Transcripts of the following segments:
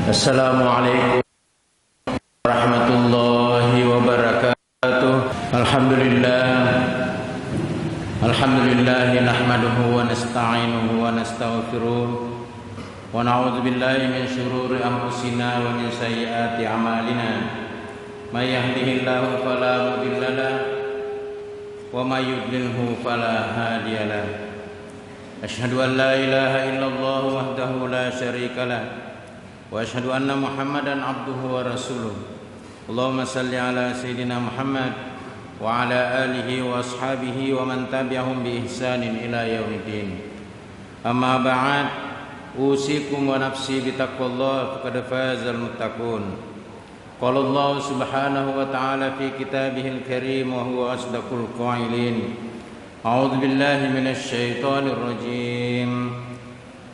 Assalamualaikum warahmatullahi wabarakatuh. Alhamdulillah nahmaduhu wa nasta'inuhu wa nastaghfiruh wa na'udzu billahi min syururi anfusina wa min sayyiati a'malina. May yahdihillahu fala mudilla lahu wa may yudlilhu fala hadiya lahu. Asyhadu an la ilaha illallah wahdahu la syarika lahu wa asyhadu anna Muhammadan abduhu wa rasuluh. Allahumma salli ala sayyidina Muhammad wa ala alihi wa ashabihi wa man tabi'ahum bi ihsanin ila yaumiddin. Amma ba'd, usikum wa nafsi bi taqwallah faqad fazal muttaqun. Qala Allah subhanahu wa ta'ala fi kitabihil karim wa huwa asdaqul qailin. A'udzu billahi minasy syaithanir rajim.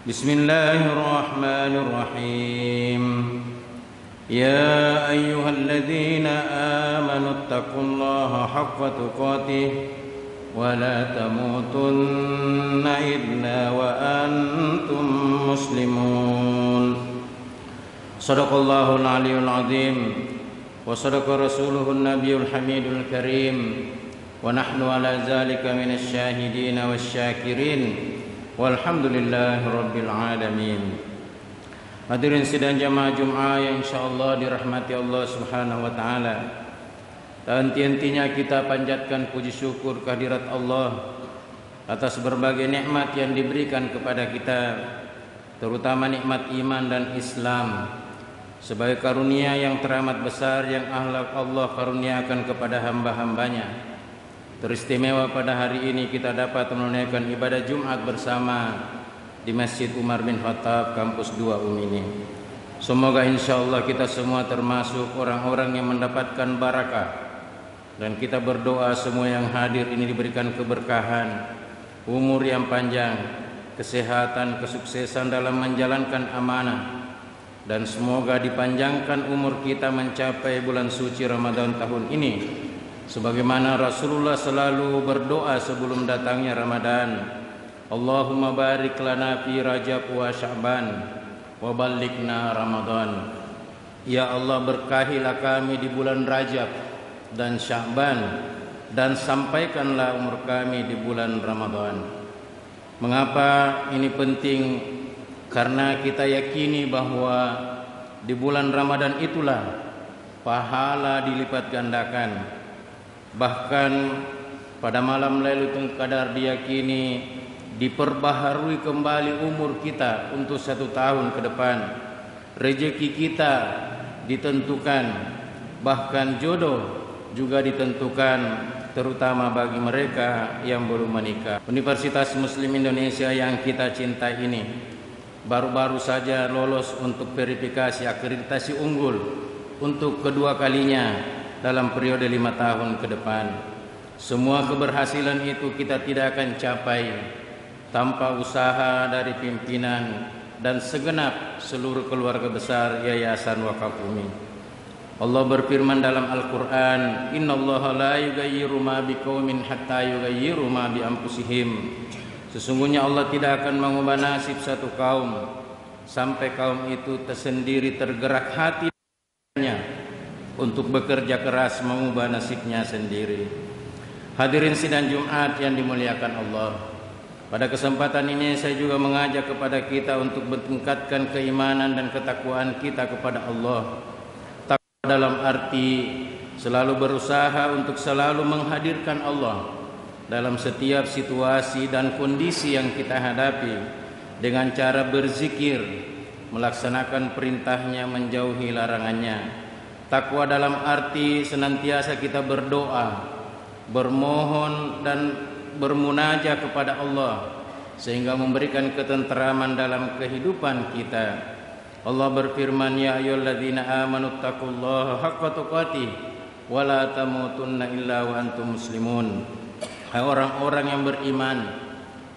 Bismillahirrahmanirrahim. Ya ayyuhalladzina amanu taqullaha haqqa tuqatih wa la tamutunna illa wa antum muslimun. Shadaqallahul aliyyul azim wa sadaqa rasuluhun nabiyul hamidul karim wa nahnu ala zalika minasy syahidin wasyakirin. Walhamdulillahi rabbil alamin. Hadirin sidang jamaah Jumat yang insyaallah dirahmati Allah Subhanahu wa taala. Dan henti-hentinya kita panjatkan puji syukur kehadirat Allah atas berbagai nikmat yang diberikan kepada kita, terutama nikmat iman dan Islam sebagai karunia yang teramat besar yang Allah karuniakan kepada hamba-hambanya. Teristimewa pada hari ini kita dapat menunaikan ibadah Jumat bersama di Masjid Umar bin Khattab Kampus 2 ini. Semoga insyaallah kita semua termasuk orang-orang yang mendapatkan barakah, dan kita berdoa semua yang hadir ini diberikan keberkahan, umur yang panjang, kesehatan, kesuksesan dalam menjalankan amanah, dan semoga dipanjangkan umur kita mencapai bulan suci Ramadan tahun ini sebagaimana Rasulullah selalu berdoa sebelum datangnya Ramadan. Allahumma barik lana fi Rajab wa Sya'ban wa ballighna Ramadan. Ya Allah, berkahilah kami di bulan Rajab dan Sya'ban, dan sampaikanlah umur kami di bulan Ramadan. Mengapa ini penting? Karena kita yakini bahwa di bulan Ramadan itulah pahala dilipat gandakan. Bahkan pada malam Lailatul Qadar diyakini diperbaharui kembali umur kita untuk 1 tahun ke depan. Rezeki kita ditentukan, bahkan jodoh juga ditentukan, terutama bagi mereka yang belum menikah. Universitas Muslim Indonesia yang kita cintai ini baru-baru saja lolos untuk verifikasi akreditasi unggul untuk kedua kalinya dalam periode 5 tahun ke depan. Semua keberhasilan itu kita tidak akan capai tanpa usaha dari pimpinan dan segenap seluruh keluarga besar Yayasan Wakaf Umi. Allah berfirman dalam Al-Quran, Innallaha la yughayyiru ma biqaumin hatta yughayyiru ma bi anfusihim. Sesungguhnya Allah tidak akan mengubah nasib satu kaum sampai kaum itu tersendiri tergerak hatinya untuk bekerja keras mengubah nasibnya sendiri. Hadirin sidang Jumat yang dimuliakan Allah, pada kesempatan ini saya juga mengajak kepada kita untuk meningkatkan keimanan dan ketakwaan kita kepada Allah. Takwa dalam arti selalu berusaha untuk selalu menghadirkan Allah dalam setiap situasi dan kondisi yang kita hadapi dengan cara berzikir, melaksanakan perintahnya, menjauhi larangannya. Takwa dalam arti senantiasa kita berdoa, bermohon dan bermunajat kepada Allah sehingga memberikan ketenteraman dalam kehidupan kita. Allah berfirman, Ya ayyuhalladzina amanu taqullaha haqqa tuqatih wa la tamutunna illa wa antum muslimun. Hai orang-orang yang beriman,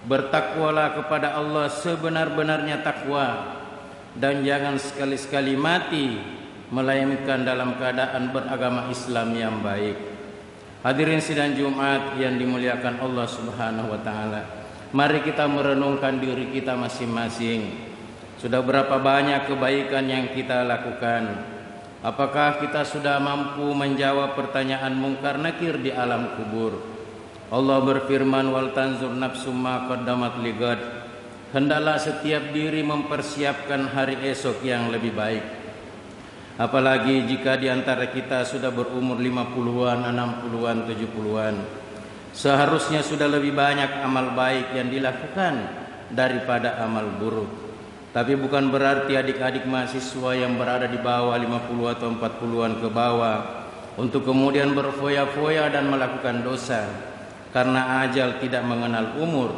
bertakwalah kepada Allah sebenar-benarnya takwa, dan jangan sekali-sekali mati melainkan dalam keadaan beragama Islam yang baik. Hadirin sidang Jumat yang dimuliakan Allah Subhanahu wa taala, mari kita merenungkan diri kita masing-masing. Sudah berapa banyak kebaikan yang kita lakukan? Apakah kita sudah mampu menjawab pertanyaan mungkar nakir di alam kubur? Allah berfirman, wal tanzur nafsum ma qaddamat ligad. Hendaklah setiap diri mempersiapkan hari esok yang lebih baik. Apalagi jika di antara kita sudah berumur 50-an, 60-an, 70-an. Seharusnya sudah lebih banyak amal baik yang dilakukan daripada amal buruk. Tapi bukan berarti adik-adik mahasiswa yang berada di bawah 50 atau 40-an ke bawah untuk kemudian berfoya-foya dan melakukan dosa. Karena ajal tidak mengenal umur.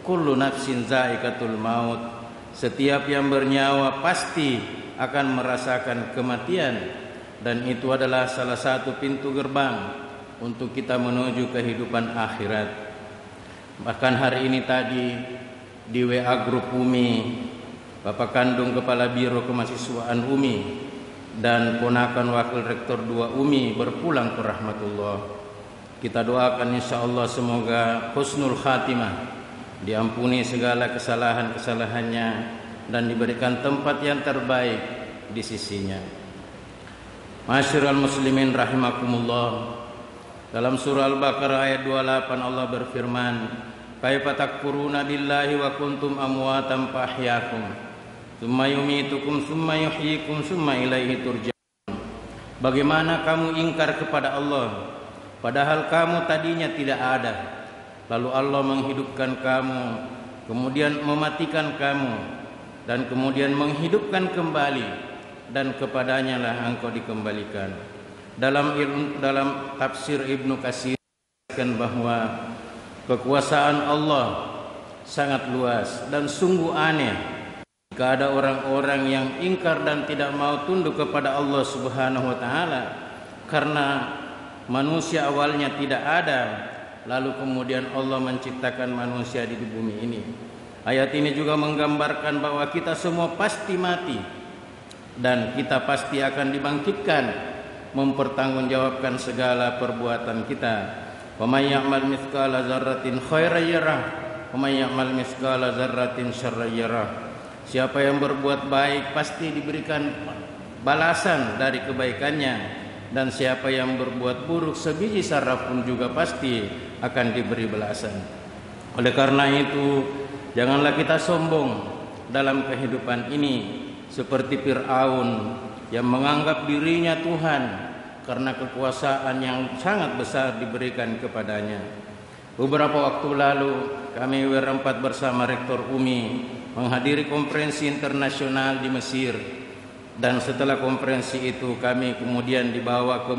Kullu nafsin za'iqatul maut. Setiap yang bernyawa pasti akan merasakan kematian. Dan itu adalah salah satu pintu gerbang untuk kita menuju kehidupan akhirat. Bahkan hari ini tadi di WA grup UMI, Bapak kandung Kepala Biro Kemahasiswaan UMI dan ponakan Wakil Rektor 2 UMI berpulang ke rahmatullah. Kita doakan insyaallah semoga husnul khatimah, diampuni segala kesalahan-kesalahannya dan diberikan tempat yang terbaik di sisinya. Masyiral muslimin rahimakumullah. Dalam surah Al-Baqarah ayat 28 Allah berfirman, "Kaifa takfuruna billahi wa kuntum amwatan fa ahyaakum, tsumma yumitukum tsumma yuhyikum tsumma ilaihi turja'un." Bagaimana kamu ingkar kepada Allah padahal kamu tadinya tidak ada, lalu Allah menghidupkan kamu, kemudian mematikan kamu, dan kemudian menghidupkan kembali, dan kepadanya lah engkau dikembalikan. Dalam tafsir Ibnu Katsir disebutkan bahwa kekuasaan Allah sangat luas dan sungguh aneh jika ada orang-orang yang ingkar dan tidak mau tunduk kepada Allah Subhanahu wa taala karena manusia awalnya tidak ada, lalu kemudian Allah menciptakan manusia di bumi ini. Ayat ini juga menggambarkan bahwa kita semua pasti mati dan kita pasti akan dibangkitkan, mempertanggungjawabkan segala perbuatan kita. Wa may ya'mal mithqala dzarratin khairan yarah wa may ya'mal mithqala dzarratin syarran yarah. Siapa yang berbuat baik pasti diberikan balasan dari kebaikannya, dan siapa yang berbuat buruk sebiji zarah pun juga pasti akan diberi balasan. Oleh karena itu, janganlah kita sombong dalam kehidupan ini seperti Fir'aun yang menganggap dirinya Tuhan karena kekuasaan yang sangat besar diberikan kepadanya. Beberapa waktu lalu kami WR4 bersama Rektor UMI menghadiri konferensi internasional di Mesir, dan setelah konferensi itu kami kemudian dibawa ke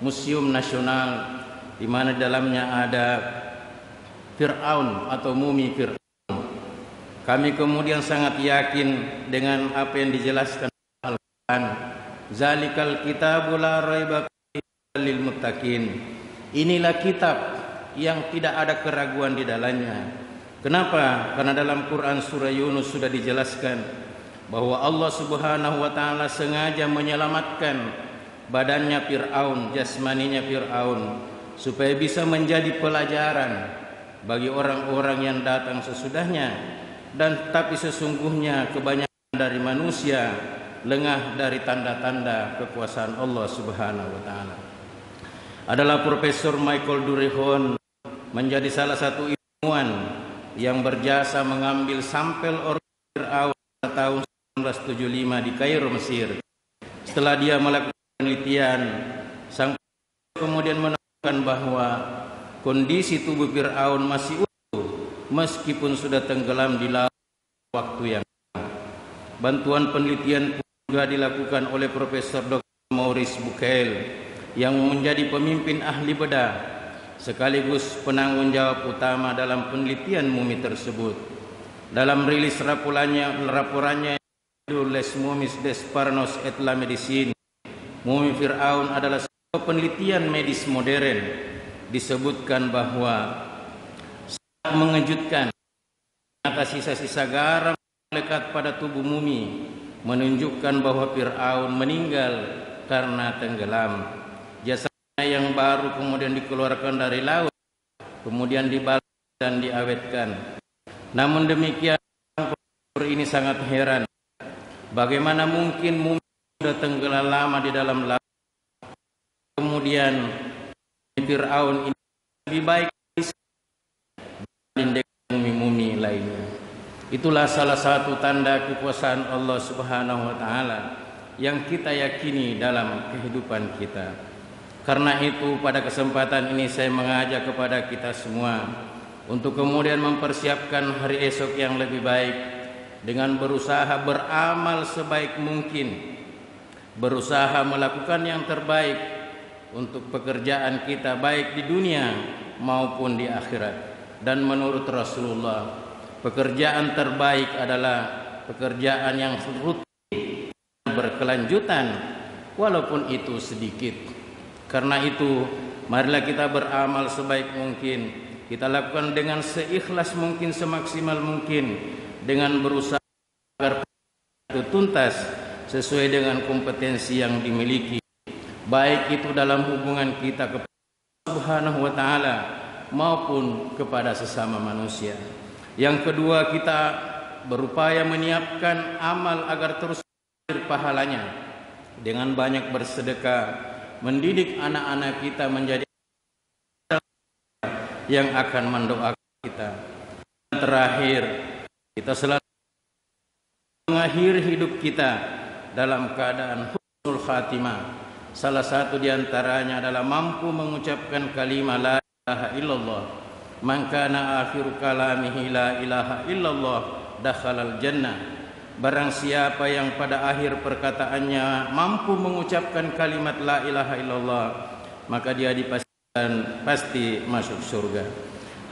Museum Nasional di mana dalamnya ada Fir'aun atau mumi Fir'aun. Kami kemudian sangat yakin dengan apa yang dijelaskan Al-Quran. Zalikal kitabul la raiba fihi lil muttaqin. Inilah kitab yang tidak ada keraguan di dalamnya. Kenapa? Karena dalam Quran surah Yunus sudah dijelaskan bahwa Allah Subhanahu wa taala sengaja menyelamatkan badannya Fir'aun, jasmaninya Fir'aun, supaya bisa menjadi pelajaran bagi orang-orang yang datang sesudahnya. Dan tapi sesungguhnya kebanyakan dari manusia lengah dari tanda-tanda kekuasaan Allah Subhanahu wa taala. Adalah Profesor Michael Durehon menjadi salah satu ilmuwan yang berjasa mengambil sampel organ Fir'aun pada tahun 1975 di Kairo, Mesir. Setelah dia melakukan penelitian, sang kemudian menemukan bahwa kondisi tubuh Fir'aun masih utuh meskipun sudah tenggelam di laut waktu yang lama. Bantuan penelitian juga dilakukan oleh Profesor Dr. Maurice Bucaille yang menjadi pemimpin ahli bedah sekaligus penanggung jawab utama dalam penelitian mumi tersebut. Dalam rilis laporannya Les Mumis des Parnos et la Médecine, mumi Fir'aun adalah sebuah penelitian medis modern. Disebutkan bahwa sangat mengejutkan, ternyata sisa-sisa garam melekat pada tubuh mumi menunjukkan bahwa Fir'aun meninggal karena tenggelam. Jasadnya yang baru kemudian dikeluarkan dari laut, kemudian dibalut dan diawetkan. Namun demikian, profesor ini sangat heran Bagaimana mungkin mumi sudah tenggelam lama di dalam laut, kemudian Fir'aun ini lebih baik dibanding mumi-mumi lainnya. Itulah salah satu tanda kekuasaan Allah Subhanahu wa taala yang kita yakini dalam kehidupan kita. Karena itu pada kesempatan ini saya mengajak kepada kita semua untuk kemudian mempersiapkan hari esok yang lebih baik dengan berusaha beramal sebaik mungkin, berusaha melakukan yang terbaik untuk pekerjaan kita baik di dunia maupun di akhirat. Dan menurut Rasulullah, pekerjaan terbaik adalah pekerjaan yang rutin, berkelanjutan, walaupun itu sedikit. Karena itu, marilah kita beramal sebaik mungkin. Kita lakukan dengan seikhlas mungkin, semaksimal mungkin, dengan berusaha agar itu tuntas sesuai dengan kompetensi yang dimiliki, baik itu dalam hubungan kita kepada Allah Subhanahu wa taala maupun kepada sesama manusia. Yang kedua, kita berupaya menyiapkan amal agar terus mengalir pahalanya dengan banyak bersedekah, mendidik anak-anak kita menjadi yang akan mendoakan kita. Dan terakhir, kita selalu mengakhiri hidup kita dalam keadaan husnul khatimah. Salah satu di antaranya adalah mampu mengucapkan kalimat la ilaha illallah. Man kana akhiru kalamihi la ilaha illallah dakhalal jannah. Barang siapa yang pada akhir perkataannya mampu mengucapkan kalimat la ilaha illallah, maka dia dipastikan pasti masuk surga.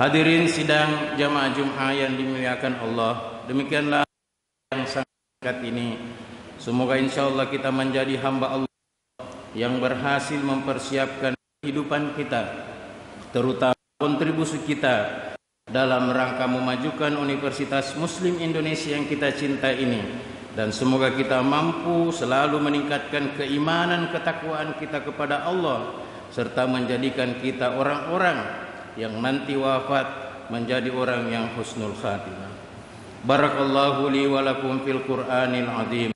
Hadirin sidang jamaah Jumat yang dimuliakan Allah, demikianlah yang singkat ini. Semoga insyaallah kita menjadi hamba Allah yang berhasil mempersiapkan kehidupan kita, terutama kontribusi kita dalam rangka memajukan Universitas Muslim Indonesia yang kita cintai ini. Dan semoga kita mampu selalu meningkatkan keimanan, ketakwaan kita kepada Allah, serta menjadikan kita orang-orang yang nanti wafat menjadi orang yang husnul khatimah. Barakallahu li wa lakum fil Qur'anil azim,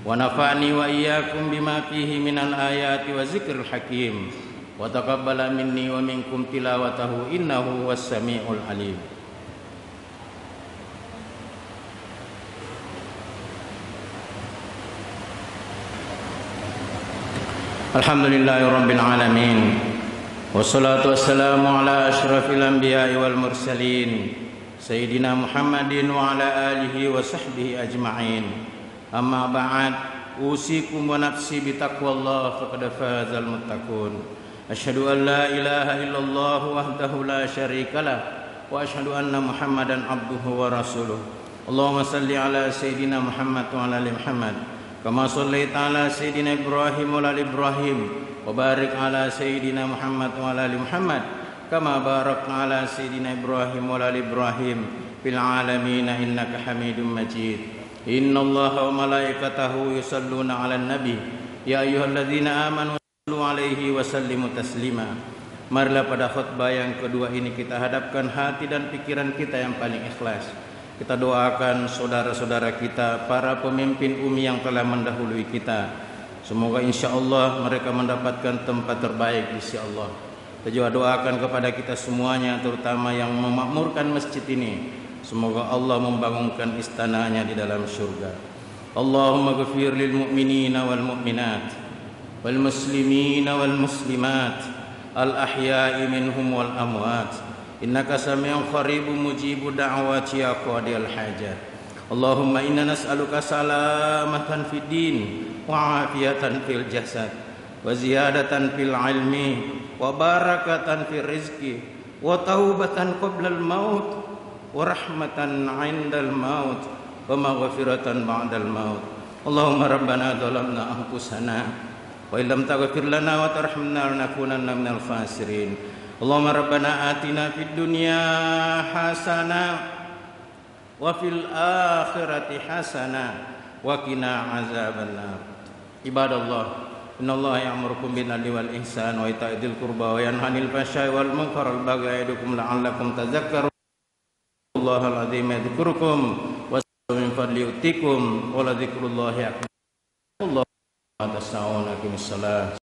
wa nafa'ni wa iyyakum bima fihi minal ayati wa zikril hakim, wa taqabbala minni wa minkum tilawatahu innahu was samiul alim. Alhamdulillahirabbil alamin, wassalatu wassalamu ala asyrafil anbiya'i wal mursalin sayyidina Muhammadin wa ala alihi wa sahbihi ajma'in. Amma ba'd, usikum wa nafsi bitaqwallah faqad fazal muttaqun. Asyhadu an la ilaha illallah wahdahu la syarikalah wa asyhadu anna Muhammadan abduhu wa rasuluh. Allahumma salli ala sayyidina Muhammad wa ala ali Muhammad kama shallaita ala sayyidina Ibrahim wa ala ali Ibrahim wa barik ala sayyidina Muhammad wa ala ali Muhammad kama barakta ala sayyidina Ibrahim wa ala ali Ibrahim fil alamin innaka Hamidum Majid. Innallaha wa malaikatahu yusalluna 'alan nabi ya ayyuhalladzina amanu sallu 'alaihi wa sallimu taslima. Marilah pada khutbah yang kedua ini kita hadapkan hati dan pikiran kita yang paling ikhlas. Kita doakan saudara-saudara kita, para pemimpin umi yang telah mendahului kita. Semoga insyaallah mereka mendapatkan tempat terbaik di sisi Allah. Kita juga doakan kepada kita semuanya, terutama yang memakmurkan masjid ini. Semoga Allah membangunkan istananya di dalam surga. Allahumma ghfir lil mu'minina wal mu'minat wal muslimina wal muslimat al ahya'i minhum wal amwat innaka sami'un qaribun mujibu da'wati ya qadiyal hajat. Allahumma inna nas'aluka salamatan fid din wa afiyatan fil jasad wa ziyadatan fil ilmi wa barakatan fil rizqi wa taubatan qabla al maut wa rahmatan 'indal maut wa maghfiratan ba'dal maut. Allahumma rabbana dhalamna anfusana wa illam taghfir lana wa tarhamna lanakunanna minal khasirin. Allahumma rabbana atina fid dunya hasanah wa fil akhirati hasanah wa qina azabannar. Ibadallah, innallaha ya'murukum bil 'adli wal ihsan wa ita'i dzil qurba wa yanha 'anil fahsya'i wal munkari wal baghi ya'idukum la'allakum tadhakkarun. Allahul azim yadhkurukum wa fadli yu'tikum wa la dzikrullahi akbar. Allahu tasawuna qimis salat.